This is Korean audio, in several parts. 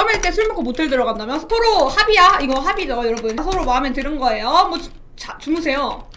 썸일 때 술 먹고 모텔 들어간다면 서로 합의야? 이거 합의죠 여러분. 서로 마음에 드는 거예요. 뭐 주무세요.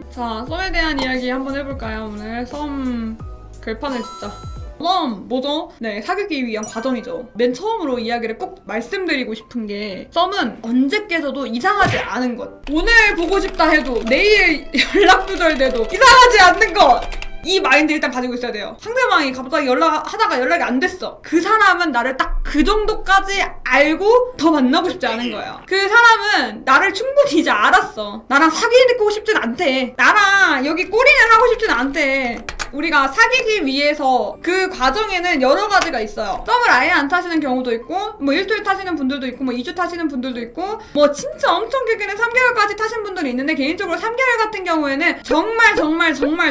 자, 썸에 대한 이야기 한번 해볼까요? 오늘 썸 결판을 진짜. 썸 뭐죠? 네, 사귀기 위한 과정이죠. 맨 처음으로 이야기를 꼭 말씀드리고 싶은 게 썸은 언제 깨져도 이상하지 않은 것. 오늘 보고 싶다 해도 내일 연락 두절돼도 이상하지 않는 것. 이 마인드 일단 가지고 있어야 돼요. 상대방이 갑자기 연락하다가 연락이 안 됐어. 그 사람은 나를 딱 그 정도까지 알고 더 만나고 싶지 않은 거예요. 그 사람은 나를 충분히 이제 알았어. 나랑 사귀고 싶진 않대. 나랑 여기 꼬리는 하고 싶진 않대. 우리가 사귀기 위해서 그 과정에는 여러 가지가 있어요. 썸을 아예 안 타시는 경우도 있고 뭐 일주일 타시는 분들도 있고 뭐 2주 타시는 분들도 있고 뭐 진짜 엄청 길게는 3개월까지 타신 분들이 있는데 개인적으로 3개월 같은 경우에는 정말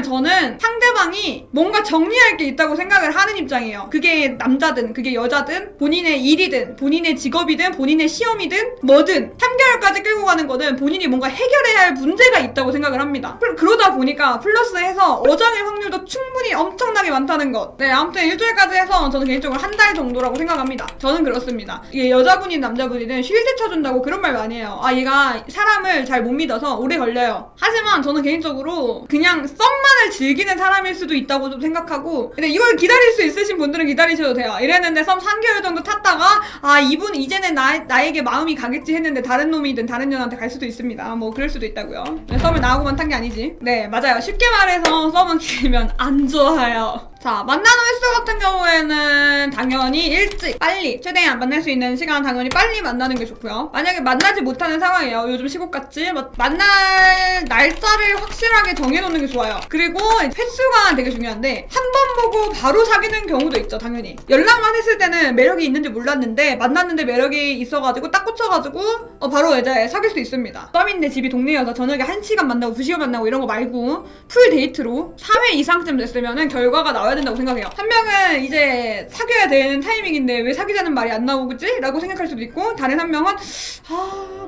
저는 상대방이 뭔가 정리할 게 있다고 생각을 하는 입장이에요. 그게 남자든 그게 여자든 본인의 일이든 본인의 직업이든 본인의 시험이든 뭐든 3개월까지 끌고 가는 거는 본인이 뭔가 해결해야 할 문제가 있다고 생각을 합니다. 그러다 보니까 플러스해서 어장일 확률도 충분히 엄청나게 많다는 것. 네, 아무튼 일주일까지 해서 저는 개인적으로 한 달 정도라고 생각합니다. 저는 그렇습니다. 이게 여자분이든 남자분이든 쉴드 쳐준다고 그런 말 많이 해요. 아, 얘가 사람을 잘 못 믿어서 오래 걸려요. 하지만 저는 개인적으로 그냥 썸만을 즐기는 사람일 수도 있다고 좀 생각하고, 근데 이걸 기다릴 수 있으신 분들은 기다리셔도 돼요. 이랬는데 썸 3개월 정도 탔다가 아, 이분 이제는 나에게 마음이 가겠지 했는데 다른 놈이든 다른 년한테 갈 수도 있습니다. 뭐 그럴 수도 있다고요. 네, 썸을 나하고만 탄 게 아니지. 네, 맞아요. 쉽게 말해서 썸은 길면 안 좋아요. 자, 만나는 횟수 같은 경우에는 당연히 일찍, 빨리, 최대한 만날 수 있는 시간 당연히 빨리 만나는 게 좋고요. 만약에 만나지 못하는 상황이에요. 요즘 시국같이 만날 날짜를 확실하게 정해놓는 게 좋아요. 그리고 횟수가 되게 중요한데 한 번 보고 바로 사귀는 경우도 있죠. 당연히 연락만 했을 때는 매력이 있는지 몰랐는데 만났는데 매력이 있어가지고 딱 꽂혀가지고 바로 이제 사귈 수 있습니다. 썸인데 집이 동네여서 저녁에 1시간 만나고 2시간 만나고 이런 거 말고 풀 데이트로 3회 이상쯤 됐으면은 결과가 나와야 된다고 생각해요. 한 명은 이제 사귀어야 되는 타이밍인데 왜 사귀자는 말이 안 나오겠지? 라고 생각할 수도 있고, 다른 한 명은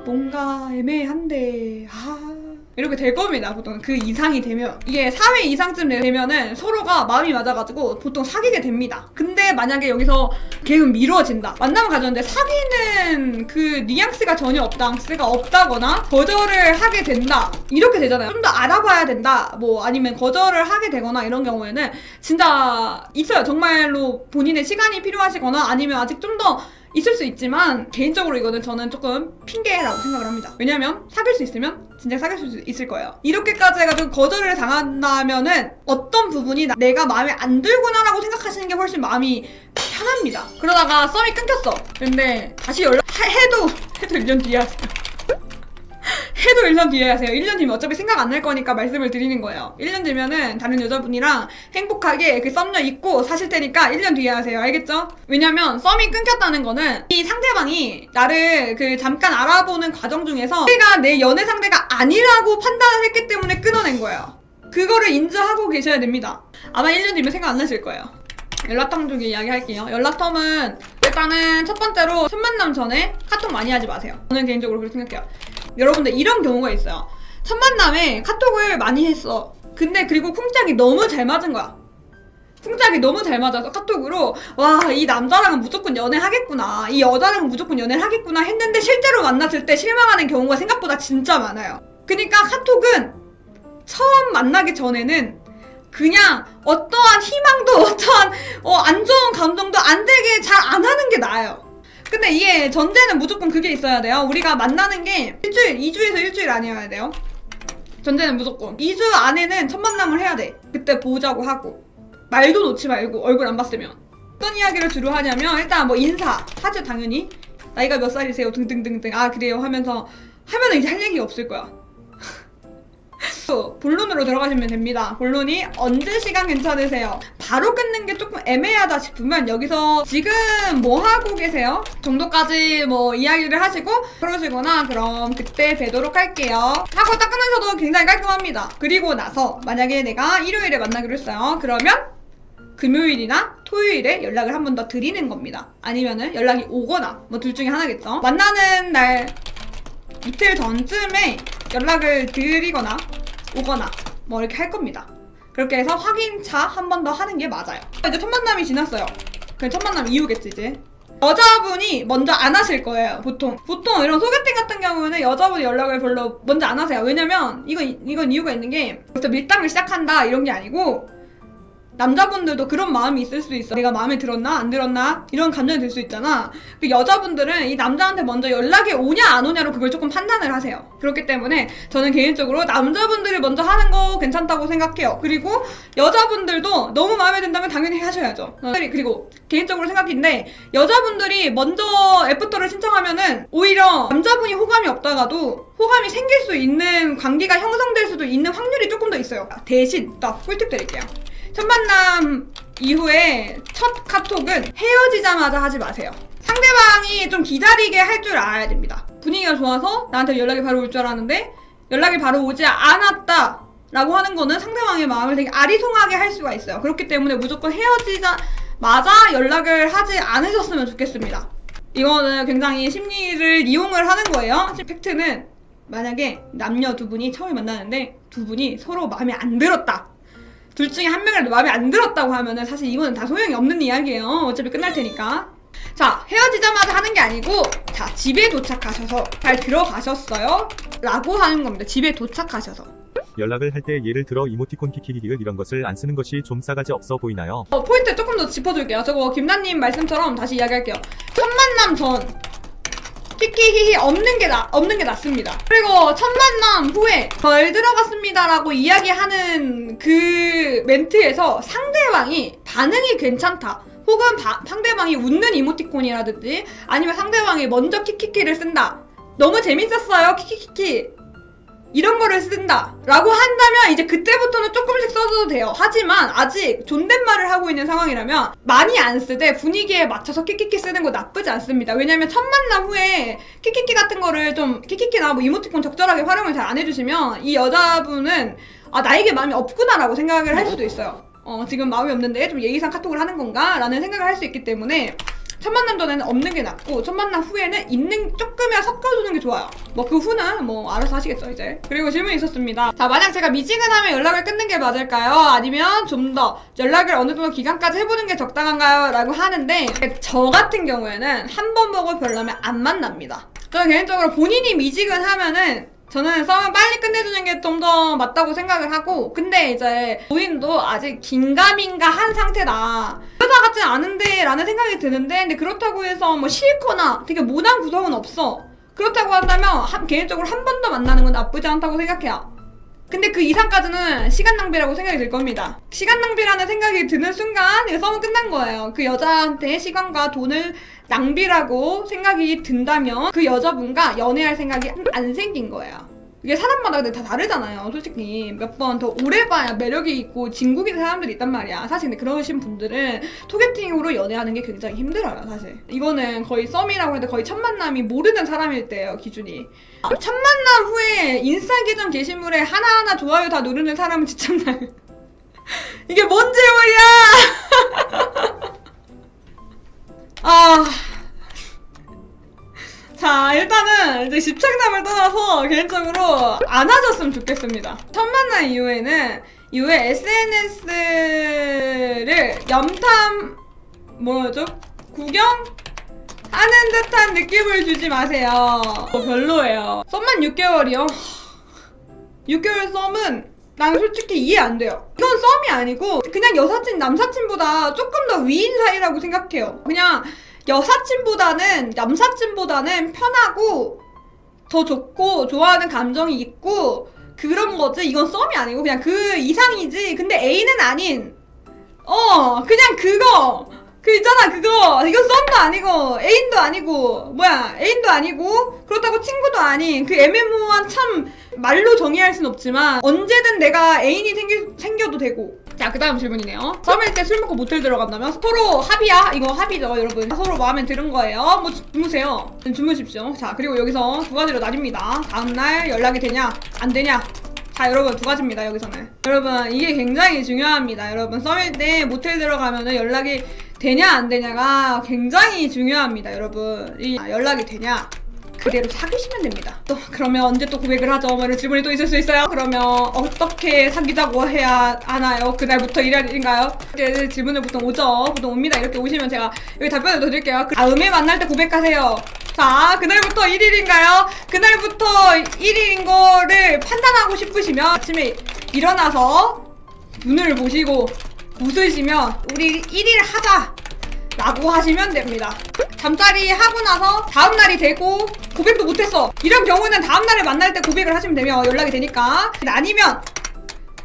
뭔가 애매한데 이렇게 될 겁니다. 보통 그 이상이 되면, 이게 4회 이상쯤 되면은 서로가 마음이 맞아가지고 보통 사귀게 됩니다. 근데 만약에 여기서 계속 미뤄진다, 만남을 가졌는데 사귀는 그 뉘앙스가 전혀 없다거나 거절을 하게 된다, 이렇게 되잖아요. 좀 더 알아봐야 된다, 뭐 아니면 거절을 하게 되거나 이런 경우에는 진짜 있어요. 정말로 본인의 시간이 필요하시거나 아니면 아직 좀 더 있을 수 있지만, 개인적으로 이거는 저는 조금 핑계라고 생각을 합니다. 왜냐면 사귈 수 있으면 진짜 사귈 수 있을 거예요. 이렇게까지 해가지고 거절을 당한다면은 어떤 부분이 내가 마음에 안 들구나라고 생각하시는 게 훨씬 마음이 편합니다. 그러다가 썸이 끊겼어. 근데 다시 해도 1년 뒤에 하세요. 해도 1년 뒤에 하세요. 1년 뒤면 어차피 생각 안 날 거니까 말씀을 드리는 거예요. 1년 뒤면은 다른 여자분이랑 행복하게 그 썸녀 잊고 사실 테니까 1년 뒤에 하세요. 알겠죠? 왜냐면 썸이 끊겼다는 거는 이 상대방이 나를 그 잠깐 알아보는 과정 중에서 내가 내 연애 상대가 아니라고 판단을 했기 때문에 끊어낸 거예요. 그거를 인지하고 계셔야 됩니다. 아마 1년 뒤면 생각 안 나실 거예요. 연락텀 쪽에 이야기할게요. 연락텀은 일단은 첫 번째로 첫 만남 전에 카톡 많이 하지 마세요. 저는 개인적으로 그렇게 생각해요. 여러분들 이런 경우가 있어요. 첫 만남에 카톡을 많이 했어. 근데 그리고 쿵짝이 너무 잘 맞은 거야. 쿵짝이 너무 잘 맞아서 카톡으로 와, 이 남자랑은 무조건 연애하겠구나, 이 여자랑은 무조건 연애를 하겠구나 했는데 실제로 만났을 때 실망하는 경우가 생각보다 진짜 많아요. 그러니까 카톡은 처음 만나기 전에는 그냥 어떠한 희망도 어떠한 안 좋은 감정도 안 들게 잘 안 하는 게 나아요. 근데 이게 전제는 무조건 그게 있어야 돼요. 우리가 만나는 게 2주에서 일주일 아니어야 돼요. 전제는 무조건 2주 안에는 첫 만남을 해야 돼. 그때 보자고 하고 말도 놓지 말고, 얼굴 안 봤으면. 어떤 이야기를 주로 하냐면 일단 뭐 인사 하죠. 당연히 나이가 몇 살이세요 등등등등, 아 그래요 하면서 하면은 이제 할 얘기가 없을 거야. 본론으로 들어가시면 됩니다. 본론이 언제 시간 괜찮으세요? 바로 끊는 게 조금 애매하다 싶으면 여기서 지금 뭐 하고 계세요? 정도까지 뭐 이야기를 하시고 그러시거나 그럼 그때 뵈도록 할게요 하고 딱 끊으셔도 굉장히 깔끔합니다. 그리고 나서 만약에 내가 일요일에 만나기로 했어요. 그러면 금요일이나 토요일에 연락을 한 번 더 드리는 겁니다. 아니면은 연락이 오거나 뭐 둘 중에 하나겠죠. 만나는 날 이틀 전쯤에 연락을 드리거나 오거나 뭐 이렇게 할 겁니다. 그렇게 해서 확인차 한 번 더 하는 게 맞아요. 이제 첫 만남이 지났어요. 그냥 첫 만남 이후겠지 이제. 여자분이 먼저 안 하실 거예요. 보통 이런 소개팅 같은 경우는 여자분이 연락을 별로 먼저 안 하세요. 왜냐면 이건 이유가 있는 게 벌써 밀당을 시작한다 이런 게 아니고, 남자분들도 그런 마음이 있을 수 있어. 내가 마음에 들었나 안 들었나 이런 감정이 들 수 있잖아. 그 여자분들은 이 남자한테 먼저 연락이 오냐 안 오냐로 그걸 조금 판단을 하세요. 그렇기 때문에 저는 개인적으로 남자분들이 먼저 하는 거 괜찮다고 생각해요. 그리고 여자분들도 너무 마음에 든다면 당연히 하셔야죠. 그리고 개인적으로 생각인데, 여자분들이 먼저 애프터를 신청하면은 오히려 남자분이 호감이 없다가도 호감이 생길 수 있는 관계가 형성될 수도 있는 확률이 조금 더 있어요. 대신 딱 꿀팁 드릴게요. 첫 만남 이후에 첫 카톡은 헤어지자마자 하지 마세요. 상대방이 좀 기다리게 할 줄 알아야 됩니다. 분위기가 좋아서 나한테 연락이 바로 올 줄 알았는데 연락이 바로 오지 않았다 라고 하는 거는 상대방의 마음을 되게 아리송하게 할 수가 있어요. 그렇기 때문에 무조건 헤어지자마자 연락을 하지 않으셨으면 좋겠습니다. 이거는 굉장히 심리를 이용을 하는 거예요. 팩트는 만약에 남녀 두 분이 처음에 만나는데 두 분이 서로 마음에 안 들었다, 둘 중에 한 명이라도 마음에 안 들었다고 하면은 사실 이거는 다 소용이 없는 이야기예요. 어차피 끝날 테니까. 자, 헤어지자마자 하는 게 아니고, 자, 집에 도착하셔서 잘 들어가셨어요? 라고 하는 겁니다. 집에 도착하셔서. 연락을 할 때 예를 들어 이모티콘 키키기기을 이런 것을 안 쓰는 것이 좀 싸가지 없어 보이나요? 포인트 조금 더 짚어줄게요. 저거 김나님 말씀처럼 다시 이야기할게요. 첫 만남 전 키키히히 없는 게 낫습니다. 그리고 첫 만남 후에 덜 들어갔습니다라고 이야기하는 그 멘트에서 상대방이 반응이 괜찮다, 혹은 상대방이 웃는 이모티콘이라든지 아니면 상대방이 먼저 키키키를 쓴다, 너무 재밌었어요 키키키키 이런 거를 쓴다 라고 한다면 이제 그때부터는 조금씩 써도 돼요. 하지만 아직 존댓말을 하고 있는 상황이라면 많이 안 쓰되 분위기에 맞춰서 키키키 쓰는 거 나쁘지 않습니다. 왜냐면 첫 만남 후에 키키키 같은 거를 좀 키키키나 뭐 이모티콘 적절하게 활용을 잘 안 해주시면 이 여자분은 아, 나에게 마음이 없구나 라고 생각을 할 수도 있어요. 지금 마음이 없는데 좀 예의상 카톡을 하는 건가? 라는 생각을 할 수 있기 때문에 첫 만남 전에는 없는 게 낫고, 첫 만남 후에는 있는 조금이야 섞어주는 게 좋아요. 뭐 그 후는 뭐 알아서 하시겠죠 이제. 그리고 질문이 있었습니다. 자, 만약 제가 미지근하면 연락을 끊는 게 맞을까요? 아니면 좀 더 연락을 어느 정도 기간까지 해보는 게 적당한가요? 라고 하는데, 저 같은 경우에는 한 번 보고 별로면 안 만납니다. 저는 개인적으로 본인이 미지근하면은 저는 썸을 빨리 끝내주는 게 좀 더 맞다고 생각을 하고, 근데 이제 본인도 아직 긴가민가한 상태다, 여자 같진 않은데 라는 생각이 드는데, 근데 그렇다고 해서 뭐 싫거나 되게 모난 구석은 없어. 그렇다고 한다면 개인적으로 한 번 더 만나는 건 나쁘지 않다고 생각해요. 근데 그 이상까지는 시간 낭비라고 생각이 들 겁니다. 시간 낭비라는 생각이 드는 순간 썸은 끝난 거예요. 그 여자한테 시간과 돈을 낭비라고 생각이 든다면 그 여자분과 연애할 생각이 안 생긴 거예요. 이게 사람마다 근데 다 다르잖아요. 솔직히 몇 번 더 오래 봐야 매력이 있고 진국인 사람들이 있단 말이야. 사실 근데 그러신 분들은 소개팅으로 연애하는 게 굉장히 힘들어요. 사실 이거는 거의 썸이라고 하는데 거의 첫 만남이 모르는 사람일 때예요, 기준이. 첫 만남 후에 인스타 계정 게시물에 하나하나 좋아요 다 누르는 사람은 지쳤나요? 이게 뭔 질문이야! 자, 일단은 이제 집착남을 떠나서 개인적으로 안 하셨으면 좋겠습니다. 첫 만남 이후에 SNS를 구경하는 듯한 느낌을 주지 마세요. 별로예요. 썸만 6개월이요? 6개월 썸은 난 솔직히 이해 안 돼요. 이건 썸이 아니고 그냥 여사친, 남사친보다 조금 더 위인 사이라고 생각해요. 그냥 여사친보다는 남사친보다는 편하고 더 좋고 좋아하는 감정이 있고 그런 거지. 이건 썸이 아니고 그냥 그 이상이지. 근데 애인은 아닌 그냥 그거 있잖아, 그거. 이건 썸도 아니고 애인도 아니고 애인도 아니고 그렇다고 친구도 아닌 그 애매모호한, 참 말로 정의할 순 없지만 언제든 내가 애인이 생겨도 되고. 자, 그 다음 질문이네요. 썸일 때 술 먹고 모텔 들어간다면 서로 합의야? 이거 합의죠, 여러분. 서로 마음에 드는 거예요. 뭐 주무세요. 주무십시오. 자, 그리고 여기서 두 가지로 나뉩니다. 다음날 연락이 되냐 안 되냐. 자, 여러분, 두 가지입니다. 여기서는 여러분 이게 굉장히 중요합니다. 여러분 썸일 때 모텔 들어가면은 연락이 되냐 안 되냐가 굉장히 중요합니다. 여러분 연락이 되냐, 그대로 사귀시면 됩니다. 또 그러면 언제 또 고백을 하죠? 뭐 이런 질문이 또 있을 수 있어요. 그러면 어떻게 사귀자고 해야 하나요? 그날부터 일인가요? 이렇게 질문을 보통 오죠. 보통 옵니다. 이렇게 오시면 제가 여기 답변을 더 드릴게요. 다음에 만날 때 고백하세요. 자, 그날부터 1일인가요? 그날부터 1일인 거를 판단하고 싶으시면 아침에 일어나서 눈을 보시고 웃으시면 우리 1일 하자 라고 하시면 됩니다. 잠자리 하고 나서 다음날이 되고 고백도 못했어. 이런 경우는 다음날에 만날 때 고백을 하시면 되면 연락이 되니까. 아니면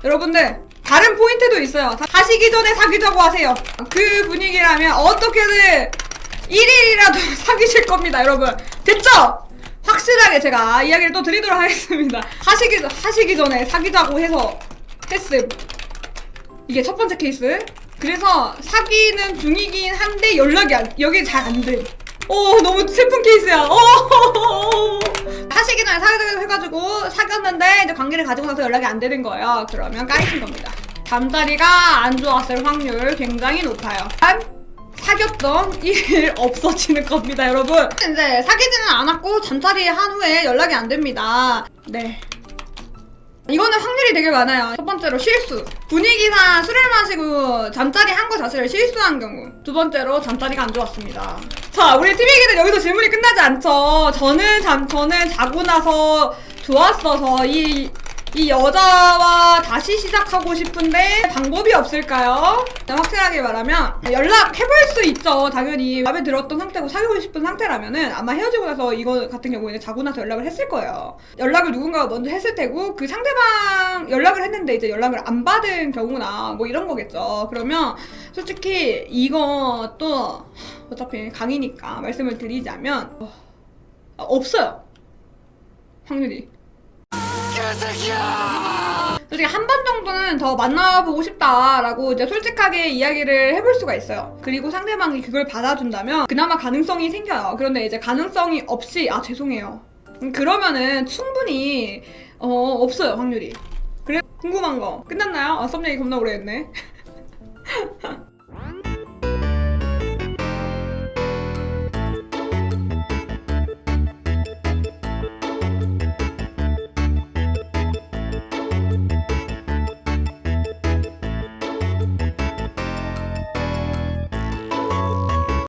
여러분들 다른 포인트도 있어요. 하시기 전에 사귀자고 하세요. 그 분위기라면 어떻게든 1일이라도 사귀실 겁니다, 여러분. 됐죠? 확실하게 제가 이야기를 또 드리도록 하겠습니다. 하시기 전에 사귀자고 해서 했음. 이게 첫 번째 케이스. 그래서 사귀는 중이긴 한데 여기 잘 안 돼. 너무 슬픈 케이스야. 하시기 전에 사귀자고 해가지고 사귀었는데 이제 관계를 가지고 나서 연락이 안 되는 거예요. 그러면 까이신 겁니다. 잠자리가 안 좋았을 확률 굉장히 높아요. 사귀었던 일 없어지는 겁니다, 여러분. 이제 사귀지는 않았고 잠자리 한 후에 연락이 안 됩니다. 네. 이거는 확률이 되게 많아요. 첫 번째로 실수. 분위기상 술을 마시고 잠자리 한 거 자체를 실수한 경우. 두 번째로 잠자리가 안 좋았습니다. 자, 우리 TV기는 여기서 질문이 끝나지 않죠. 저는 자고 나서 좋았어서 이 여자와 다시 시작하고 싶은데 방법이 없을까요? 확실하게 말하면 연락해볼 수 있죠. 당연히 마음에 들었던 상태고 사귀고 싶은 상태라면은 아마 헤어지고 나서 이거 같은 경우에는 자고 나서 연락을 했을 거예요. 연락을 누군가가 먼저 했을 테고 그 상대방 연락을 했는데 이제 연락을 안 받은 경우나 뭐 이런 거겠죠. 그러면 솔직히 이것도 어차피 강의니까 말씀을 드리자면 없어요. 확률이. 솔직히 한 번 정도는 더 만나보고 싶다라고 이제 솔직하게 이야기를 해볼 수가 있어요. 그리고 상대방이 그걸 받아준다면 그나마 가능성이 생겨요. 그런데 이제 가능성이 없이 죄송해요. 그러면은 충분히 없어요, 확률이. 그래 궁금한 거 끝났나요? 썸네일 겁나 오래 했네.